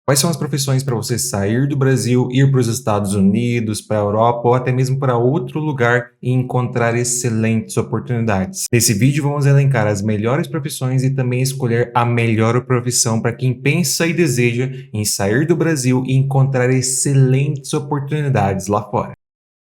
Quais são as profissões para você sair do Brasil, ir para os Estados Unidos, para a Europa ou até mesmo para outro lugar e encontrar excelentes oportunidades? Nesse vídeo vamos elencar as melhores profissões e também escolher a melhor profissão para quem pensa e deseja em sair do Brasil e encontrar excelentes oportunidades lá fora.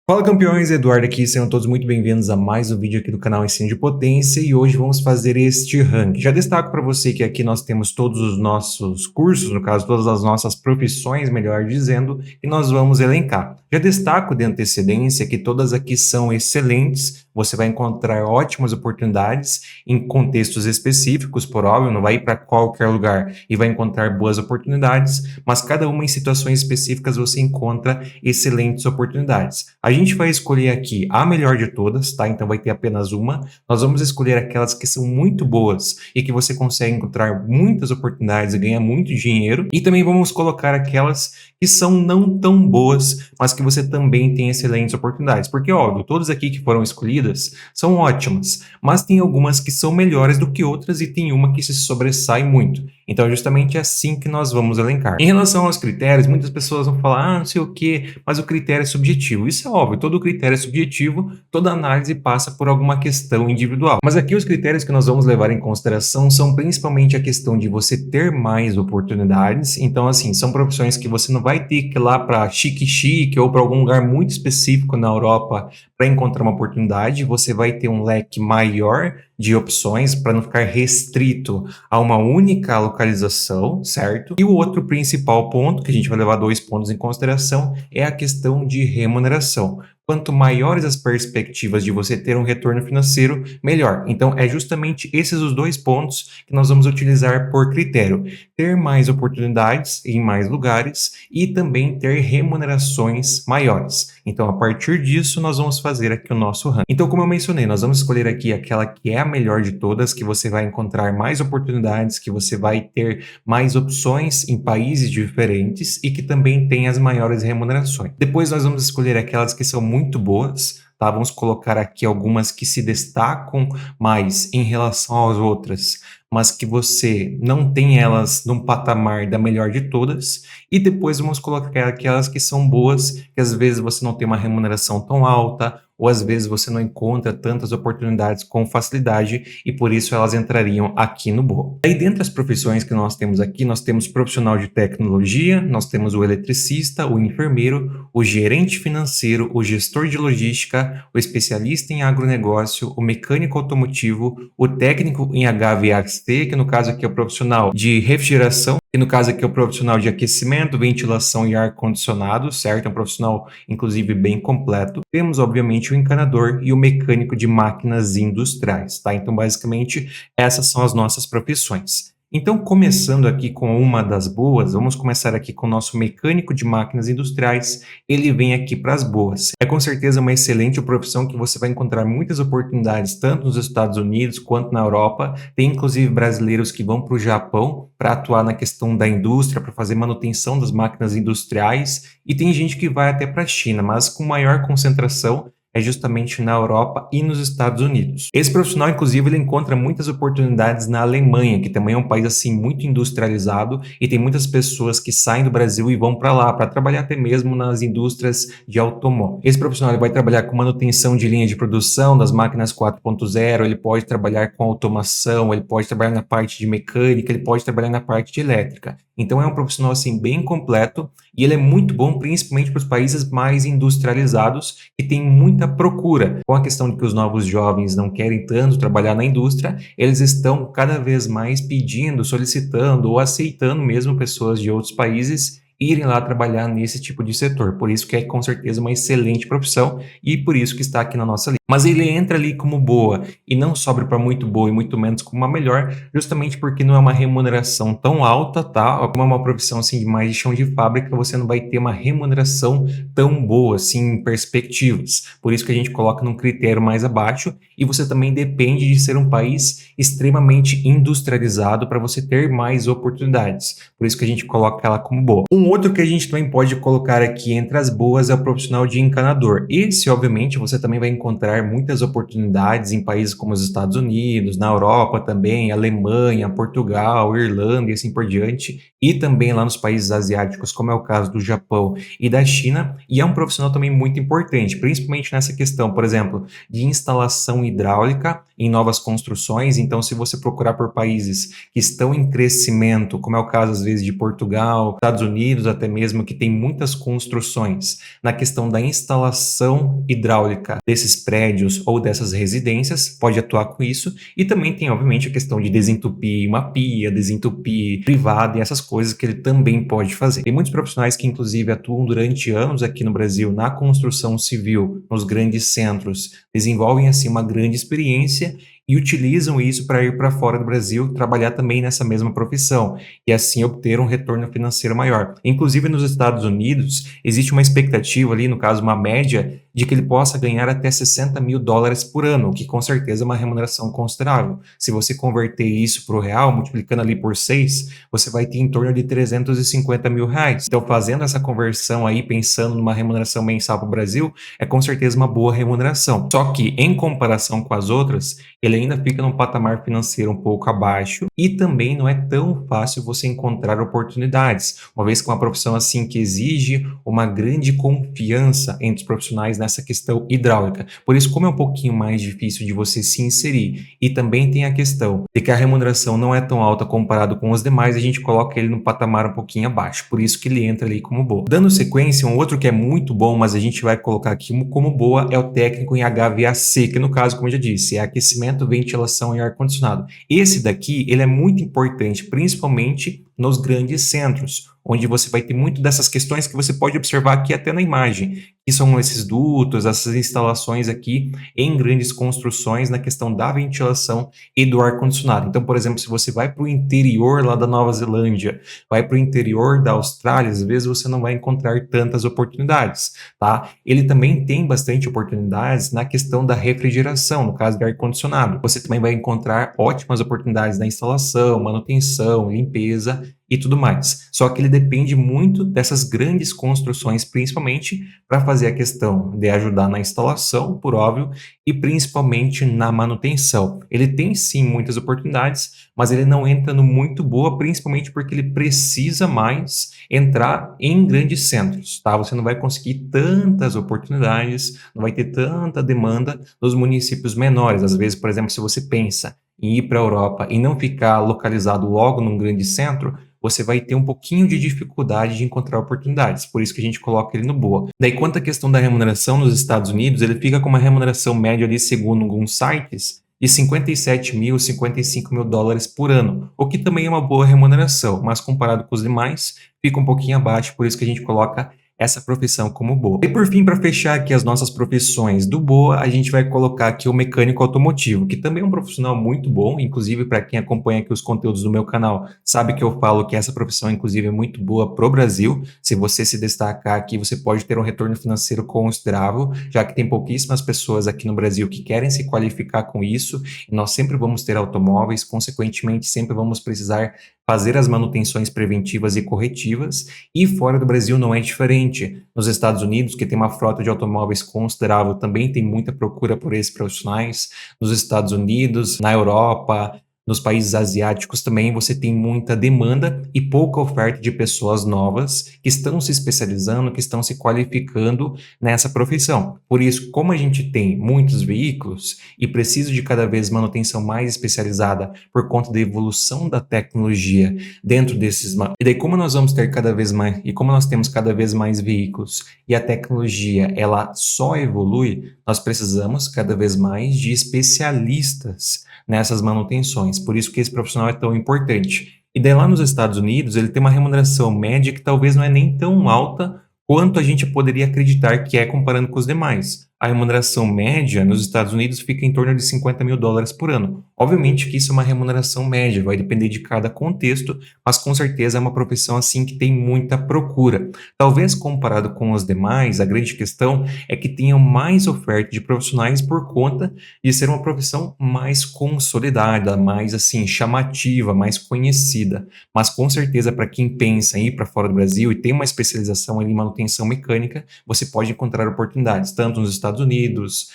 Fala campeões, Eduardo aqui, sejam todos muito bem-vindos a mais um vídeo aqui do canal Ensino de Potência e hoje vamos fazer este ranking. Já destaco para você que aqui nós temos todos os nossos cursos, no caso todas as nossas profissões, melhor dizendo, e nós vamos elencar. Já destaco de antecedência que todas aqui são excelentes, você vai encontrar ótimas oportunidades em contextos específicos, por óbvio, não vai ir para qualquer lugar e vai encontrar boas oportunidades, mas cada uma em situações específicas você encontra excelentes oportunidades. A gente vai escolher aqui a melhor de todas, tá? Então vai ter apenas uma. Nós vamos escolher aquelas que são muito boas e que você consegue encontrar muitas oportunidades e ganhar muito dinheiro. E também vamos colocar aquelas que são não tão boas, mas que você também tem excelentes oportunidades. Porque, óbvio, todas aqui que foram escolhidas são ótimas, mas tem algumas que são melhores do que outras e tem uma que se sobressai muito. Então é justamente assim que nós vamos elencar. Em relação aos critérios, muitas pessoas vão falar, não sei o quê, mas o critério é subjetivo. Isso é óbvio, todo critério é subjetivo, toda análise passa por alguma questão individual. Mas aqui os critérios que nós vamos levar em consideração são principalmente a questão de você ter mais oportunidades. Então, assim, são profissões que você não vai ter que ir lá para chique ou para algum lugar muito específico na Europa para encontrar uma oportunidade. Você vai ter um leque maior de opções para não ficar restrito a uma única localização, certo? E o outro principal ponto, que a gente vai levar 2 pontos em consideração, é a questão de remuneração. Quanto maiores as perspectivas de você ter um retorno financeiro, melhor. Então, é justamente esses os 2 pontos que nós vamos utilizar por critério. Ter mais oportunidades em mais lugares e também ter remunerações maiores. Então, a partir disso, nós vamos fazer aqui o nosso ranking. Então, como eu mencionei, nós vamos escolher aqui aquela que é a melhor de todas, que você vai encontrar mais oportunidades, que você vai ter mais opções em países diferentes e que também tem as maiores remunerações. Depois, nós vamos escolher aquelas que são muito boas, tá? Vamos colocar aqui algumas que se destacam mais em relação às outras, mas que você não tem elas num patamar da melhor de todas. E depois vamos colocar aquelas que são boas, que às vezes você não tem uma remuneração tão alta, ou às vezes você não encontra tantas oportunidades com facilidade e por isso elas entrariam aqui no boa. Aí dentre as profissões que nós temos aqui, nós temos profissional de tecnologia, nós temos o eletricista, o enfermeiro, o gerente financeiro, o gestor de logística, o especialista em agronegócio, o mecânico automotivo, o técnico em HVAC, que no caso aqui é o profissional de refrigeração, e no caso aqui é o profissional de aquecimento, ventilação e ar-condicionado, certo? É um profissional, inclusive, bem completo. Temos, obviamente, o encanador e o mecânico de máquinas industriais, tá? Então, basicamente, essas são as nossas profissões. Então, começando aqui com uma das boas, vamos começar aqui com o nosso mecânico de máquinas industriais. Ele vem aqui para as boas. É com certeza uma excelente profissão que você vai encontrar muitas oportunidades, tanto nos Estados Unidos quanto na Europa. Tem inclusive brasileiros que vão para o Japão para atuar na questão da indústria, para fazer manutenção das máquinas industriais. E tem gente que vai até para a China, mas com maior concentração é justamente na Europa e nos Estados Unidos. Esse profissional, inclusive, ele encontra muitas oportunidades na Alemanha, que também é um país assim muito industrializado e tem muitas pessoas que saem do Brasil e vão para lá para trabalhar até mesmo nas indústrias de automóvel. Esse profissional ele vai trabalhar com manutenção de linha de produção das máquinas 4.0, ele pode trabalhar com automação, ele pode trabalhar na parte de mecânica, ele pode trabalhar na parte de elétrica. Então é um profissional assim bem completo e ele é muito bom principalmente para os países mais industrializados que tem muita procura. Com a questão de que os novos jovens não querem tanto trabalhar na indústria, eles estão cada vez mais pedindo, solicitando ou aceitando mesmo pessoas de outros países irem lá trabalhar nesse tipo de setor. Por isso que é com certeza uma excelente profissão e por isso que está aqui na nossa lista. Mas ele entra ali como boa e não sobe para muito boa e muito menos como uma melhor, justamente porque não é uma remuneração tão alta, tá? Como é uma profissão assim mais de chão de fábrica, você não vai ter uma remuneração tão boa assim em perspectivas. Por isso que a gente coloca num critério mais abaixo e você também depende de ser um país extremamente industrializado para você ter mais oportunidades. Por isso que a gente coloca ela como boa. Um outro que a gente também pode colocar aqui entre as boas é o profissional de encanador. Esse, obviamente, você também vai encontrar encontrar muitas oportunidades em países como os Estados Unidos, na Europa também, Alemanha, Portugal, Irlanda e assim por diante, e também lá nos países asiáticos, como é o caso do Japão e da China, e é um profissional também muito importante, principalmente nessa questão, por exemplo, de instalação hidráulica em novas construções. Então, se você procurar por países que estão em crescimento, como é o caso às vezes de Portugal, Estados Unidos até mesmo, que tem muitas construções, na questão da instalação hidráulica desses prédios ou dessas residências, pode atuar com isso, e também tem obviamente a questão de desentupir uma pia, desentupir privada e essas coisas que ele também pode fazer. Tem muitos profissionais que inclusive atuam durante anos aqui no Brasil na construção civil, nos grandes centros, desenvolvem assim uma grande experiência e utilizam isso para ir para fora do Brasil trabalhar também nessa mesma profissão e assim obter um retorno financeiro maior. Inclusive nos Estados Unidos existe uma expectativa ali, no caso uma média, de que ele possa ganhar até 60 mil dólares por ano, o que com certeza é uma remuneração considerável. Se você converter isso para o real, multiplicando ali por 6, você vai ter em torno de 350 mil reais. Então, fazendo essa conversão aí, pensando numa remuneração mensal para o Brasil, é com certeza uma boa remuneração. Só que, em comparação com as outras, ele ainda fica num patamar financeiro um pouco abaixo e também não é tão fácil você encontrar oportunidades, uma vez que é uma profissão assim que exige uma grande confiança entre os profissionais nessa questão hidráulica. Por isso, como é um pouquinho mais difícil de você se inserir e também tem a questão de que a remuneração não é tão alta comparado com os demais, a gente coloca ele no patamar um pouquinho abaixo, por isso que ele entra ali como boa. Dando sequência, um outro que é muito bom, mas a gente vai colocar aqui como boa, é o técnico em HVAC, que no caso, como eu já disse, é aquecimento, ventilação e ar-condicionado. Esse daqui, ele é muito importante, principalmente nos grandes centros, onde você vai ter muito dessas questões que você pode observar aqui até na imagem, que são esses dutos, essas instalações aqui em grandes construções na questão da ventilação e do ar-condicionado. Então, por exemplo, se você vai para o interior lá da Nova Zelândia, vai para o interior da Austrália, às vezes você não vai encontrar tantas oportunidades, tá? Ele também tem bastante oportunidades na questão da refrigeração, no caso do ar-condicionado. Você também vai encontrar ótimas oportunidades na instalação, manutenção, limpeza e tudo mais. Só que ele depende muito dessas grandes construções, principalmente para fazer a questão de ajudar na instalação, por óbvio, e principalmente na manutenção. Ele tem sim muitas oportunidades, mas ele não entra no muito boa, principalmente porque ele precisa mais entrar em grandes centros, tá? Você não vai conseguir tantas oportunidades, não vai ter tanta demanda nos municípios menores. Às vezes, por exemplo, se você pensa em ir para a Europa e não ficar localizado logo num grande centro, você vai ter um pouquinho de dificuldade de encontrar oportunidades, por isso que a gente coloca ele no boa. Daí, quanto à questão da remuneração nos Estados Unidos, ele fica com uma remuneração média ali, segundo alguns sites, de 57 mil, 55 mil dólares por ano, o que também é uma boa remuneração, mas comparado com os demais, fica um pouquinho abaixo, por isso que a gente coloca essa profissão como boa. E por fim, para fechar aqui as nossas profissões do boa, a gente vai colocar aqui o mecânico automotivo, que também é um profissional muito bom, inclusive para quem acompanha aqui os conteúdos do meu canal, sabe que eu falo que essa profissão, inclusive, é muito boa pro Brasil. Se você se destacar aqui, você pode ter um retorno financeiro considerável, já que tem pouquíssimas pessoas aqui no Brasil que querem se qualificar com isso, e nós sempre vamos ter automóveis, consequentemente, sempre vamos precisar fazer as manutenções preventivas e corretivas, e fora do Brasil não é diferente. Nos Estados Unidos, que tem uma frota de automóveis considerável, também tem muita procura por esses profissionais. Nos Estados Unidos, na Europa, nos países asiáticos também você tem muita demanda e pouca oferta de pessoas novas que estão se especializando, que estão se qualificando nessa profissão. Por isso, como a gente tem muitos veículos e precisa de cada vez manutenção mais especializada por conta da evolução da tecnologia dentro desses... E daí, como nós vamos ter cada vez mais, e como nós temos cada vez mais veículos e a tecnologia, ela só evolui, nós precisamos cada vez mais de especialistas nessas manutenções. Por isso que esse profissional é tão importante. E daí lá nos Estados Unidos, ele tem uma remuneração média que talvez não é nem tão alta quanto a gente poderia acreditar que é comparando com os demais. A remuneração média nos Estados Unidos fica em torno de 50 mil dólares por ano. Obviamente que isso é uma remuneração média, vai depender de cada contexto, mas com certeza é uma profissão assim que tem muita procura. Talvez comparado com os demais, a grande questão é que tenham mais oferta de profissionais por conta de ser uma profissão mais consolidada, mais assim chamativa, mais conhecida. Mas com certeza para quem pensa em ir para fora do Brasil e tem uma especialização em manutenção mecânica, você pode encontrar oportunidades tanto nos Estados Estados Unidos,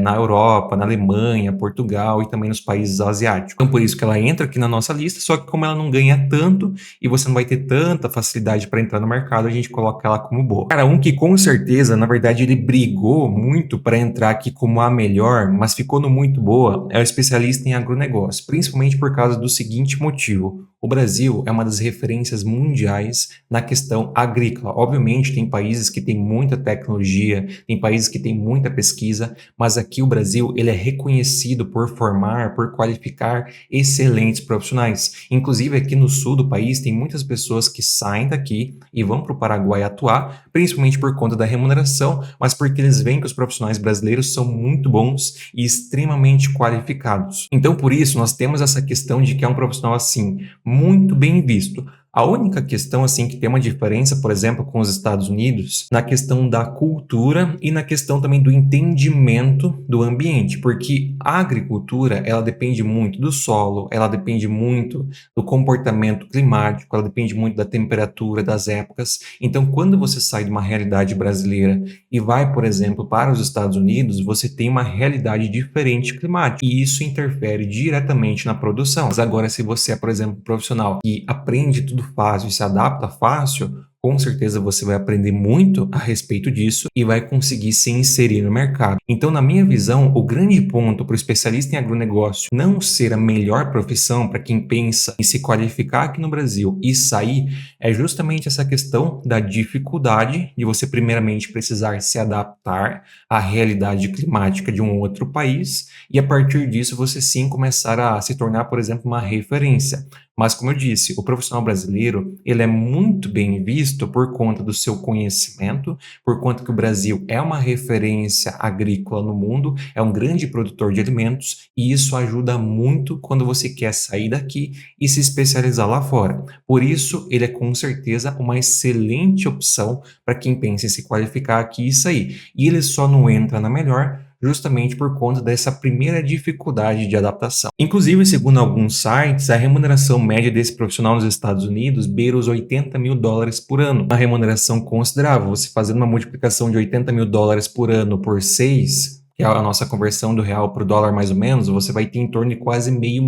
na Europa, na Alemanha, Portugal e também nos países asiáticos. Então, por isso que ela entra aqui na nossa lista, só que como ela não ganha tanto e você não vai ter tanta facilidade para entrar no mercado, a gente coloca ela como boa. Cara, um que com certeza, na verdade, ele brigou muito para entrar aqui como a melhor, mas ficou no muito boa, é o especialista em agronegócio, principalmente por causa do seguinte motivo. O Brasil é uma das referências mundiais na questão agrícola. Obviamente, tem países que têm muita tecnologia, tem países que têm muita pesquisa, mas aqui o Brasil ele é reconhecido por formar, por qualificar excelentes profissionais. Inclusive, aqui no sul do país, tem muitas pessoas que saem daqui e vão para o Paraguai atuar, principalmente por conta da remuneração, mas porque eles veem que os profissionais brasileiros são muito bons e extremamente qualificados. Então, por isso, nós temos essa questão de que é um profissional assim, muito bem visto. A única questão, assim, que tem uma diferença, por exemplo, com os Estados Unidos, na questão da cultura e na questão também do entendimento do ambiente, porque a agricultura, ela depende muito do solo, ela depende muito do comportamento climático, ela depende muito da temperatura, das épocas. Então, quando você sai de uma realidade brasileira e vai, por exemplo, para os Estados Unidos, você tem uma realidade diferente climática, e isso interfere diretamente na produção. Mas agora, se você é, por exemplo, um profissional que aprende tudo fácil e se adapta fácil, com certeza você vai aprender muito a respeito disso e vai conseguir se inserir no mercado. Então, na minha visão, o grande ponto para o especialista em agronegócio não ser a melhor profissão para quem pensa em se qualificar aqui no Brasil e sair é justamente essa questão da dificuldade de você primeiramente precisar se adaptar à realidade climática de um outro país e a partir disso você sim começar a se tornar, por exemplo, uma referência. Mas, como eu disse, o profissional brasileiro, ele é muito bem visto por conta do seu conhecimento, por conta que o Brasil é uma referência agrícola no mundo, é um grande produtor de alimentos, e isso ajuda muito quando você quer sair daqui e se especializar lá fora. Por isso, ele é com certeza uma excelente opção para quem pensa em se qualificar aqui e sair. E ele só não entra na melhor justamente por conta dessa primeira dificuldade de adaptação. Inclusive, segundo alguns sites, a remuneração média desse profissional nos Estados Unidos beira os $80.000 por ano. Uma remuneração considerável. Você fazendo uma multiplicação de $80.000 por ano por 6, que é a nossa conversão do real para o dólar mais ou menos, você vai ter em torno de quase R$500 mil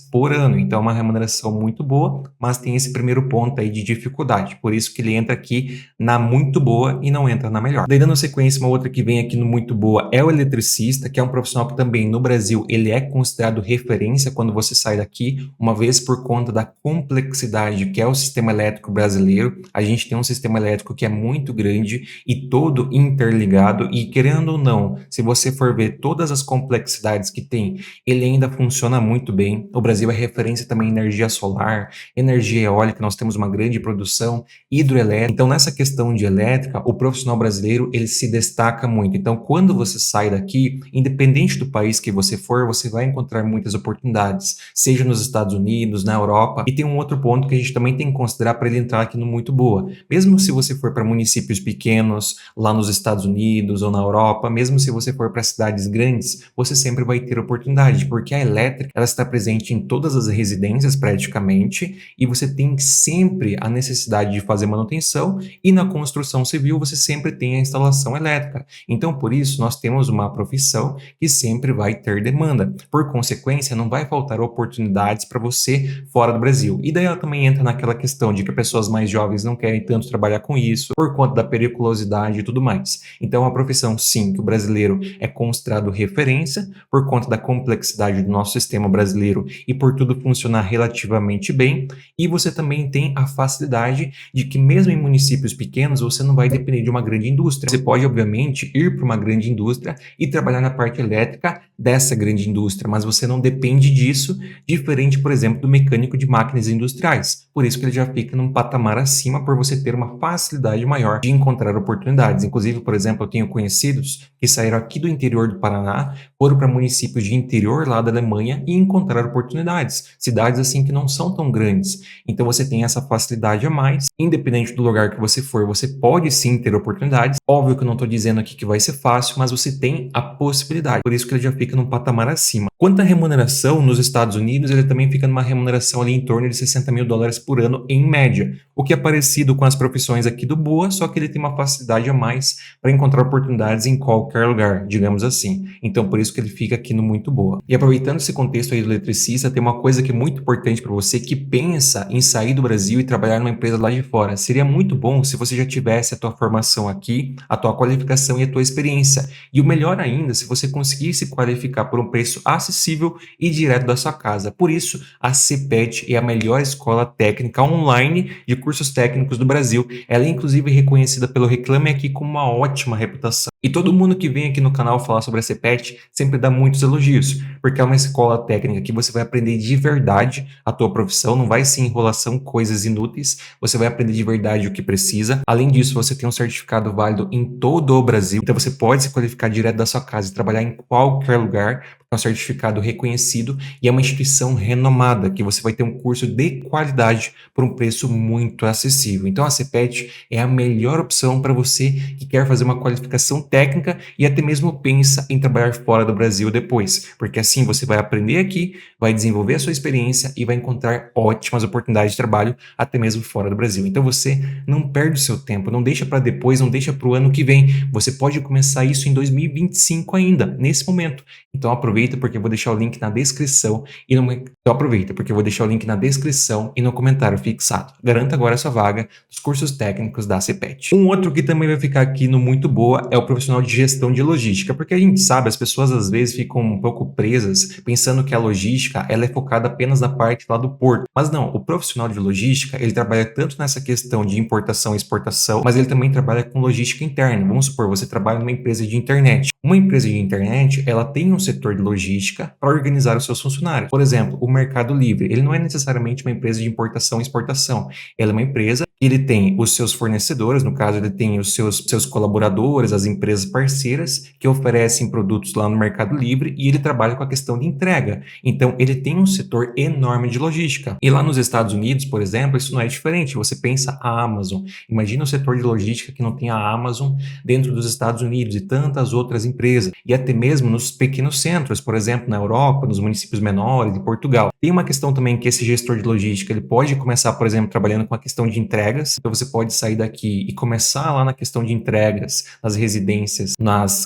por ano. Então é uma remuneração muito boa, mas tem esse primeiro ponto aí de dificuldade. Por isso que ele entra aqui na muito boa e não entra na melhor. Daí dando sequência, uma outra que vem aqui no muito boa é o eletricista, que é um profissional que também no Brasil ele é considerado referência quando você sai daqui, uma vez por conta da complexidade que é o sistema elétrico brasileiro. A gente tem um sistema elétrico que é muito grande e todo interligado e, querendo ou não, se você for ver todas as complexidades que tem, ele ainda funciona muito bem. O Brasil é referência também em energia solar, energia eólica, nós temos uma grande produção hidroelétrica. Então, nessa questão de elétrica, o profissional brasileiro, ele se destaca muito. Então, quando você sai daqui, independente do país que você for, você vai encontrar muitas oportunidades, seja nos Estados Unidos, na Europa. E tem um outro ponto que a gente também tem que considerar para ele entrar aqui no muito boa. Mesmo se você for para municípios pequenos, lá nos Estados Unidos ou na Europa, mesmo se você for para cidades grandes, você sempre vai ter oportunidade, porque a elétrica ela está presente em todas as residências praticamente, e você tem sempre a necessidade de fazer manutenção, e na construção civil você sempre tem a instalação elétrica. Então, por isso, nós temos uma profissão que sempre vai ter demanda. Por consequência, não vai faltar oportunidades para você fora do Brasil. E daí ela também entra naquela questão de que pessoas mais jovens não querem tanto trabalhar com isso, por conta da periculosidade e tudo mais. Então, é uma profissão, sim, que o brasileiro é considerado referência por conta da complexidade do nosso sistema brasileiro e por tudo funcionar relativamente bem, e você também tem a facilidade de que mesmo em municípios pequenos você não vai depender de uma grande indústria. Você pode, obviamente, ir para uma grande indústria e trabalhar na parte elétrica dessa grande indústria, mas você não depende disso, diferente, por exemplo, do mecânico de máquinas industriais. Por isso que ele já fica num patamar acima por você ter uma facilidade maior de encontrar oportunidades. Inclusive, por exemplo, eu tenho conhecidos que saíram aqui do interior do Paraná, foram para municípios de interior lá da Alemanha e encontraram oportunidades, cidades assim que não são tão grandes. Então você tem essa facilidade a mais, independente do lugar que você for, você pode sim ter oportunidades. Óbvio que eu não estou dizendo aqui que vai ser fácil, mas você tem a possibilidade, por isso que ele já fica num patamar acima. Quanto à remuneração, nos Estados Unidos, ele também fica numa remuneração ali em torno de $60.000 por ano em média, o que é parecido com as profissões aqui do Boa, só que ele tem uma facilidade a mais para encontrar oportunidades em qualquer lugar, digamos assim. Então, por isso que ele fica aqui no muito Boa. E aproveitando esse contexto aí do eletricista, tem uma coisa que é muito importante para você que pensa em sair do Brasil e trabalhar numa empresa lá de fora. Seria muito bom se você já tivesse a tua formação aqui, a tua qualificação e a tua experiência. E o melhor ainda, se você conseguir se qualificar por um preço acessível e direto da sua casa. Por isso, a CPET é a melhor escola técnica online de cursos técnicos do Brasil. Ela é inclusive reconhecida pelo Reclame Aqui com uma ótima reputação. E todo mundo que vem aqui no canal falar sobre a CPET sempre dá muitos elogios, porque é uma escola técnica que você vai aprender de verdade a tua profissão, não vai ser enrolação, coisas inúteis, você vai aprender de verdade o que precisa. Além disso, você tem um certificado válido em todo o Brasil, então você pode se qualificar direto da sua casa e trabalhar em qualquer lugar. É um certificado reconhecido e é uma instituição renomada, que você vai ter um curso de qualidade por um preço muito acessível. Então a CPET é a melhor opção para você que quer fazer uma qualificação técnica e até mesmo pensa em trabalhar fora do Brasil depois, porque assim você vai aprender aqui, vai desenvolver a sua experiência e vai encontrar ótimas oportunidades de trabalho até mesmo fora do Brasil. Então você não perde o seu tempo, não deixa para depois, não deixa para o ano que vem. Você pode começar isso em 2025 ainda, nesse momento. Então aproveita porque eu vou deixar o link na descrição e no... Então aproveita porque eu vou deixar o link na descrição e no comentário fixado. Garanta agora a sua vaga dos cursos técnicos da CPET. Um outro que também vai ficar aqui no muito boa é o profissional de gestão de logística, porque a gente sabe, as pessoas às vezes ficam um pouco presas pensando que a logística ela é focada apenas na parte lá do porto. Mas não, o profissional de logística, ele trabalha tanto nessa questão de importação e exportação, mas ele também trabalha com logística interna. Vamos supor, você trabalha numa empresa de internet. Uma empresa de internet, ela tem um setor de logística para organizar os seus funcionários. Por exemplo, o Mercado Livre, ele não é necessariamente uma empresa de importação e exportação. Ela é uma empresa que ele tem os seus fornecedores, no caso ele tem os seus colaboradores, as empresas parceiras que oferecem produtos lá no Mercado Livre e ele trabalha com a questão de entrega. Então ele tem um setor enorme de logística. E lá nos Estados Unidos, por exemplo, isso não é diferente. Você pensa a Amazon. Imagina o setor de logística que não tem a Amazon dentro dos Estados Unidos e tantas outras empresas. E até mesmo nos pequenos centros, por exemplo, na Europa, nos municípios menores, em Portugal. Tem uma questão também que esse gestor de logística, ele pode começar, por exemplo, trabalhando com a questão de entregas. Então você pode sair daqui e começar lá na questão de entregas, nas residências, nos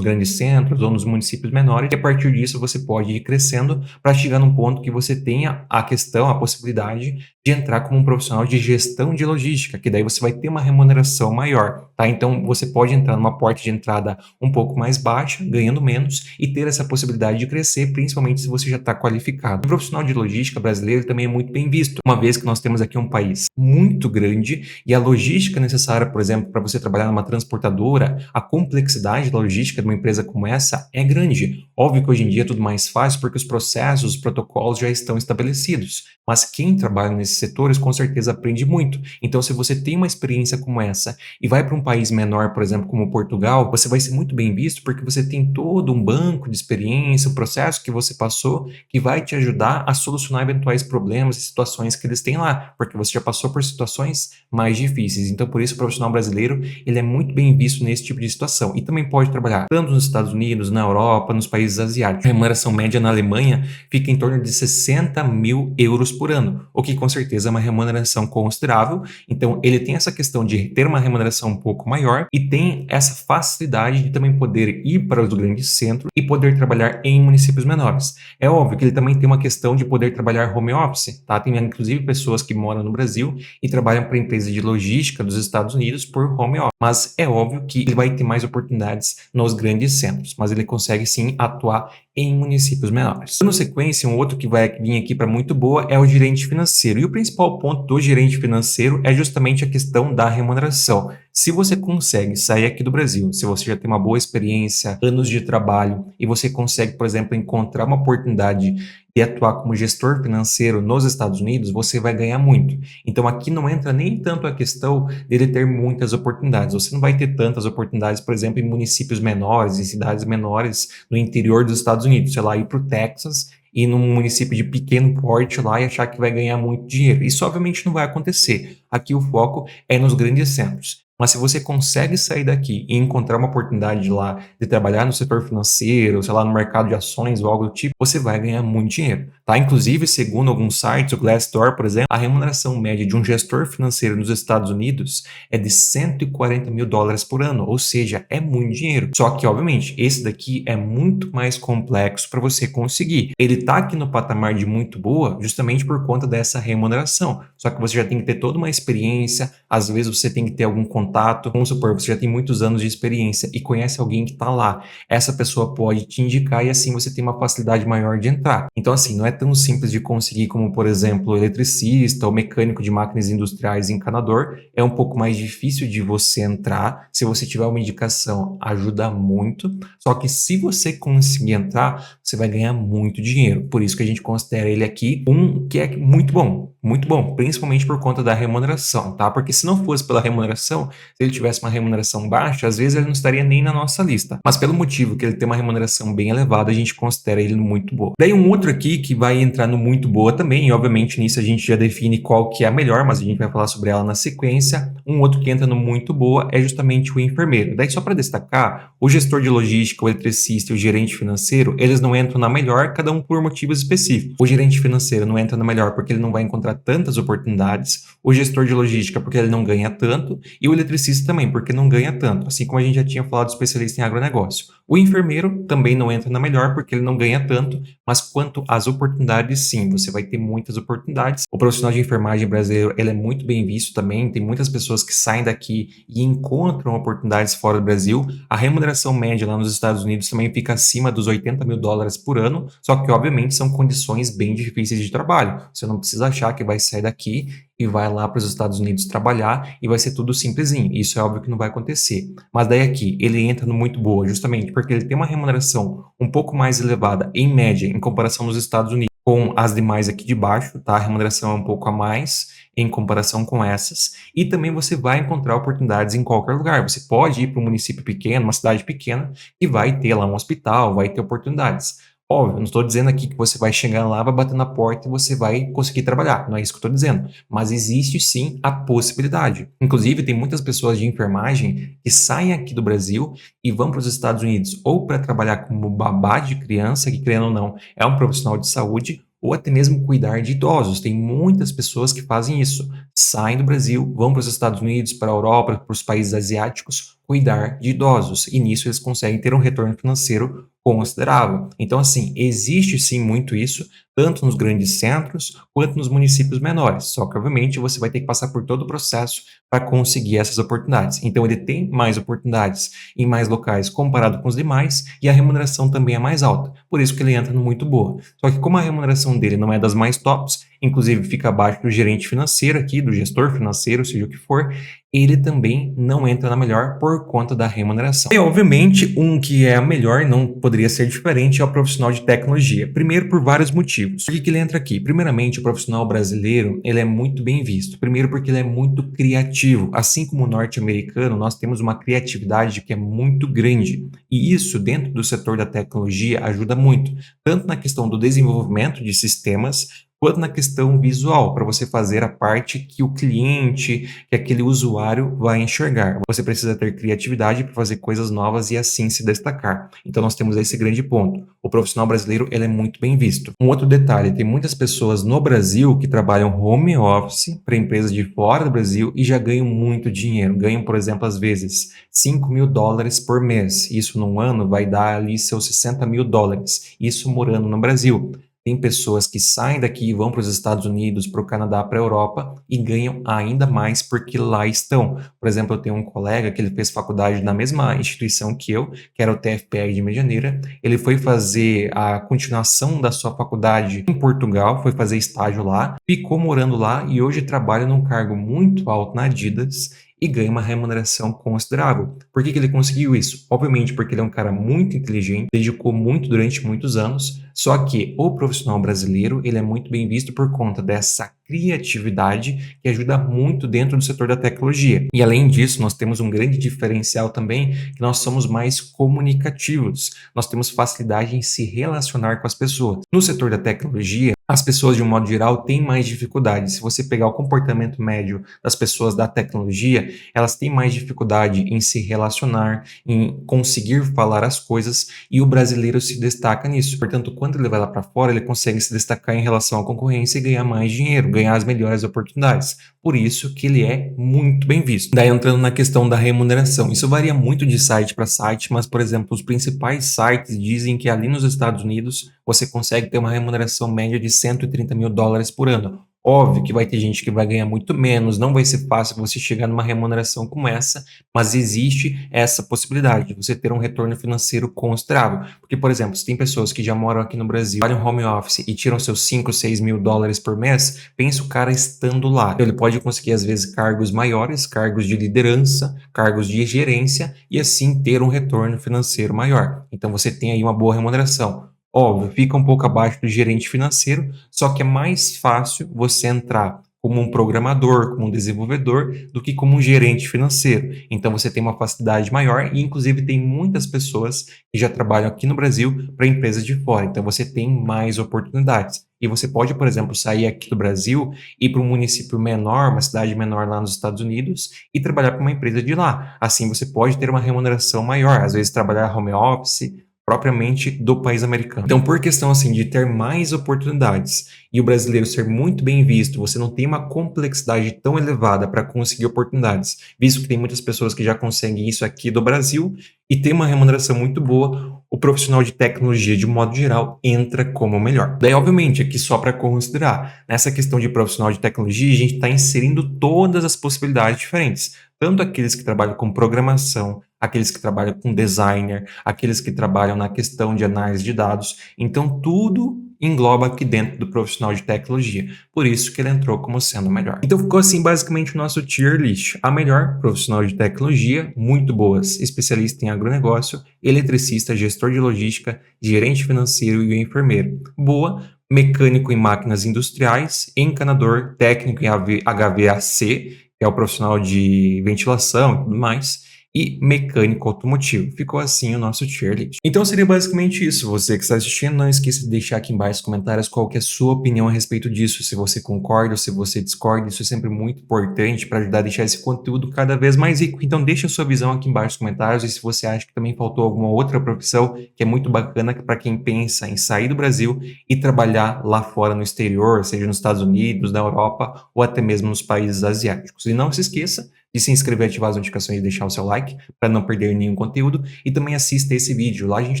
grandes centros ou nos municípios menores. E a partir disso você pode ir crescendo para chegar num ponto que você tenha a possibilidade de entrar como um profissional de gestão de logística, que daí você vai ter uma remuneração maior, tá? Então você pode entrar numa porta de entrada um pouco mais baixa, ganhando menos, e ter essa possibilidade de crescer, principalmente se você já está qualificado. O profissional de logística brasileiro também é muito bem visto, uma vez que nós temos aqui um país muito grande e a logística necessária, por exemplo, para você trabalhar numa transportadora, a complexidade da logística de uma empresa como essa é grande. Óbvio que hoje em dia é tudo mais fácil porque os processos, os protocolos já estão estabelecidos, mas quem trabalha nesses setores com certeza aprende muito. Então, se você tem uma experiência como essa e vai para um país menor, por exemplo, como Portugal, você vai ser muito bem visto porque você tem todo um banco de experiência, o processo que você passou, que vai te ajudar a solucionar eventuais problemas e situações que eles têm lá, porque você já passou por situações mais difíceis. Então, por isso, o profissional brasileiro, ele é muito bem visto nesse tipo de situação e também pode trabalhar tanto nos Estados Unidos, na Europa, nos países asiáticos. A remuneração média na Alemanha fica em torno de 60 mil euros por ano, o que com certeza é uma remuneração considerável. Então, ele tem essa questão de ter uma remuneração um pouco maior e tem essa facilidade de também poder ir para os grandes centros e poder trabalhar em municípios menores. É óbvio que ele também tem uma questão de poder trabalhar home office, tá? Tem inclusive pessoas que moram no Brasil e trabalham para empresas de logística dos Estados Unidos por home office. Mas é óbvio que ele vai ter mais oportunidades nos grandes centros, mas ele consegue sim atuar em municípios menores. Na sequência, um outro que vai vir aqui para muito boa é o gerente financeiro. E o principal ponto do gerente financeiro é justamente a questão da remuneração. Se você consegue sair aqui do Brasil, se você já tem uma boa experiência, anos de trabalho, e você consegue, por exemplo, encontrar uma oportunidade e atuar como gestor financeiro nos Estados Unidos, você vai ganhar muito. Então aqui não entra nem tanto a questão dele ter muitas oportunidades. Você não vai ter tantas oportunidades, por exemplo, em municípios menores, em cidades menores no interior dos Estados Unidos, sei lá, ir para o Texas e num município de pequeno porte lá e achar que vai ganhar muito dinheiro. Isso obviamente não vai acontecer. Aqui o foco é nos grandes centros. Mas se você consegue sair daqui e encontrar uma oportunidade lá de trabalhar no setor financeiro, sei lá, no mercado de ações ou algo do tipo, você vai ganhar muito dinheiro, tá? Inclusive, segundo alguns sites, o Glassdoor, por exemplo, a remuneração média de um gestor financeiro nos Estados Unidos é de US$ 140 mil por ano, ou seja, é muito dinheiro. Só que, obviamente, esse daqui é muito mais complexo para você conseguir. Ele tá aqui no patamar de muito boa justamente por conta dessa remuneração. Só que você já tem que ter toda uma experiência, às vezes você tem que ter algum contato. Vamos supor, você já tem muitos anos de experiência e conhece alguém que está lá. Essa pessoa pode te indicar e assim você tem uma facilidade maior de entrar. Então, assim, não é tão simples de conseguir como, por exemplo, eletricista ou mecânico de máquinas industriais encanador. É um pouco mais difícil de você entrar. Se você tiver uma indicação, ajuda muito. Só que se você conseguir entrar, você vai ganhar muito dinheiro. Por isso que a gente considera ele aqui um que é muito bom, principalmente por conta da remuneração, tá? Porque se não fosse pela remuneração, se ele tivesse uma remuneração baixa, às vezes ele não estaria nem na nossa lista. Mas pelo motivo que ele tem uma remuneração bem elevada, a gente considera ele muito boa. Daí um outro aqui que vai entrar no muito boa também, e obviamente nisso a gente já define qual que é a melhor, mas a gente vai falar sobre ela na sequência. Um outro que entra no muito boa é justamente o enfermeiro. Daí só para destacar, o gestor de logística, o eletricista e o gerente financeiro, eles não entram na melhor, cada um por motivos específicos. O gerente financeiro não entra na melhor porque ele não vai encontrar tantas oportunidades, o gestor de logística porque ele não ganha tanto, e o eletricista também, porque não ganha tanto, assim como a gente já tinha falado do especialista em agronegócio. O enfermeiro também não entra na melhor, porque ele não ganha tanto, mas quanto às oportunidades, sim, você vai ter muitas oportunidades. O profissional de enfermagem brasileiro, ele é muito bem visto também, tem muitas pessoas que saem daqui e encontram oportunidades fora do Brasil. A remuneração média lá nos Estados Unidos também fica acima dos US$ 80 mil por ano, só que obviamente são condições bem difíceis de trabalho. Você não precisa achar que vai sair daqui e vai lá para os Estados Unidos trabalhar e vai ser tudo simplesinho. Isso é óbvio que não vai acontecer. Mas daí aqui, ele entra no muito boa, justamente porque ele tem uma remuneração um pouco mais elevada, em média, em comparação nos Estados Unidos, com as demais aqui de baixo, tá? A remuneração é um pouco a mais em comparação com essas. E também você vai encontrar oportunidades em qualquer lugar. Você pode ir para um município pequeno, uma cidade pequena, e vai ter lá um hospital, vai ter oportunidades. Óbvio, não estou dizendo aqui que você vai chegar lá, vai bater na porta e você vai conseguir trabalhar. Não é isso que eu estou dizendo. Mas existe sim a possibilidade. Inclusive, tem muitas pessoas de enfermagem que saem aqui do Brasil e vão para os Estados Unidos ou para trabalhar como babá de criança, que querendo ou não, é um profissional de saúde, ou até mesmo cuidar de idosos. Tem muitas pessoas que fazem isso. Saem do Brasil, vão para os Estados Unidos, para a Europa, para os países asiáticos, cuidar de idosos. E nisso eles conseguem ter um retorno financeiro considerável. Então, assim, existe sim muito isso, tanto nos grandes centros quanto nos municípios menores. Só que, obviamente, você vai ter que passar por todo o processo para conseguir essas oportunidades. Então, ele tem mais oportunidades em mais locais comparado com os demais e a remuneração também é mais alta. Por isso que ele entra no muito boa. Só que como a remuneração dele não é das mais tops, inclusive fica abaixo do gerente financeiro aqui, do gestor financeiro, seja o que for, ele também não entra na melhor por conta da remuneração. E, obviamente, um que é a melhor, não poderia ser diferente, é o profissional de tecnologia. Primeiro, por vários motivos. Por que ele entra aqui? Primeiramente, o profissional brasileiro, ele é muito bem visto. Primeiro, porque ele é muito criativo. Assim como o norte-americano, nós temos uma criatividade que é muito grande. E isso, dentro do setor da tecnologia, ajuda muito. Tanto na questão do desenvolvimento de sistemas, quanto na questão visual, para você fazer a parte que o cliente, que aquele usuário vai enxergar. Você precisa ter criatividade para fazer coisas novas e assim se destacar. Então nós temos esse grande ponto. O profissional brasileiro, ele é muito bem visto. Um outro detalhe, tem muitas pessoas no Brasil que trabalham home office para empresas de fora do Brasil e já ganham muito dinheiro. Ganham, por exemplo, às vezes US$ 5.000 por mês. Isso num ano vai dar ali seus US$ 60.000. Isso morando no Brasil. Tem pessoas que saem daqui e vão para os Estados Unidos, para o Canadá, para a Europa e ganham ainda mais porque lá estão. Por exemplo, eu tenho um colega que ele fez faculdade na mesma instituição que eu, que era o TFPR de Medianeira. Ele foi fazer a continuação da sua faculdade em Portugal, foi fazer estágio lá, ficou morando lá e hoje trabalha num cargo muito alto na Adidas e ganha uma remuneração considerável. Por que que ele conseguiu isso? Obviamente porque ele é um cara muito inteligente, dedicou muito durante muitos anos, só que o profissional brasileiro, ele é muito bem visto por conta dessa criatividade que ajuda muito dentro do setor da tecnologia. E além disso, nós temos um grande diferencial também, que nós somos mais comunicativos. Nós temos facilidade em se relacionar com as pessoas. No setor da tecnologia, as pessoas, de um modo geral, têm mais dificuldade. Se você pegar o comportamento médio das pessoas da tecnologia, elas têm mais dificuldade em se relacionar, em conseguir falar as coisas, e o brasileiro se destaca nisso. Portanto, quando ele vai lá para fora, ele consegue se destacar em relação à concorrência e ganhar mais dinheiro, ganhar as melhores oportunidades. Por isso que ele é muito bem visto. Daí entrando na questão da remuneração, isso varia muito de site para site, mas, por exemplo, os principais sites dizem que ali nos Estados Unidos você consegue ter uma remuneração média de US$ 130 mil por ano. Óbvio que vai ter gente que vai ganhar muito menos, não vai ser fácil você chegar numa remuneração como essa, mas existe essa possibilidade de você ter um retorno financeiro considerável. Porque, por exemplo, se tem pessoas que já moram aqui no Brasil, trabalham home office e tiram seus 5, 6 mil dólares por mês, pensa o cara estando lá. Então, ele pode conseguir, às vezes, cargos maiores, cargos de liderança, cargos de gerência e assim ter um retorno financeiro maior. Então, você tem aí uma boa remuneração. Óbvio, fica um pouco abaixo do gerente financeiro, só que é mais fácil você entrar como um programador, como um desenvolvedor, do que como um gerente financeiro. Então você tem uma facilidade maior e, inclusive, tem muitas pessoas que já trabalham aqui no Brasil para empresas de fora. Então você tem mais oportunidades. E você pode, por exemplo, sair aqui do Brasil e ir para um município menor, uma cidade menor lá nos Estados Unidos e trabalhar para uma empresa de lá. Assim você pode ter uma remuneração maior, às vezes trabalhar home office, propriamente do país americano. Então, por questão assim de ter mais oportunidades e o brasileiro ser muito bem visto, você não tem uma complexidade tão elevada para conseguir oportunidades, visto que tem muitas pessoas que já conseguem isso aqui do Brasil e tem uma remuneração muito boa, o profissional de tecnologia, de um modo geral, entra como o melhor. Daí, obviamente, aqui só para considerar, nessa questão de profissional de tecnologia, a gente está inserindo todas as possibilidades diferentes, tanto aqueles que trabalham com programação, aqueles que trabalham com designer, aqueles que trabalham na questão de análise de dados. Então, tudo engloba aqui dentro do profissional de tecnologia. Por isso que ele entrou como sendo o melhor. Então, ficou assim basicamente o nosso tier list. A melhor, profissional de tecnologia, muito boas, especialista em agronegócio, eletricista, gestor de logística, gerente financeiro e o enfermeiro. Boa, mecânico em máquinas industriais, encanador, técnico em HVAC, que é o profissional de ventilação e tudo mais, e mecânico automotivo. Ficou assim o nosso tier list. Então seria basicamente isso. Você que está assistindo, não esqueça de deixar aqui embaixo nos comentários qual que é a sua opinião a respeito disso, se você concorda ou se você discorda. Isso é sempre muito importante para ajudar a deixar esse conteúdo cada vez mais rico. Então deixa a sua visão aqui embaixo nos comentários, e se você acha que também faltou alguma outra profissão que é muito bacana para quem pensa em sair do Brasil e trabalhar lá fora no exterior, seja nos Estados Unidos, na Europa ou até mesmo nos países asiáticos. E não se esqueça de se inscrever, ativar as notificações e deixar o seu like para não perder nenhum conteúdo, e também assista esse vídeo. Lá a gente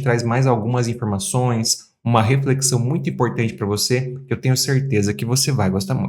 traz mais algumas informações, uma reflexão muito importante para você, que eu tenho certeza que você vai gostar muito.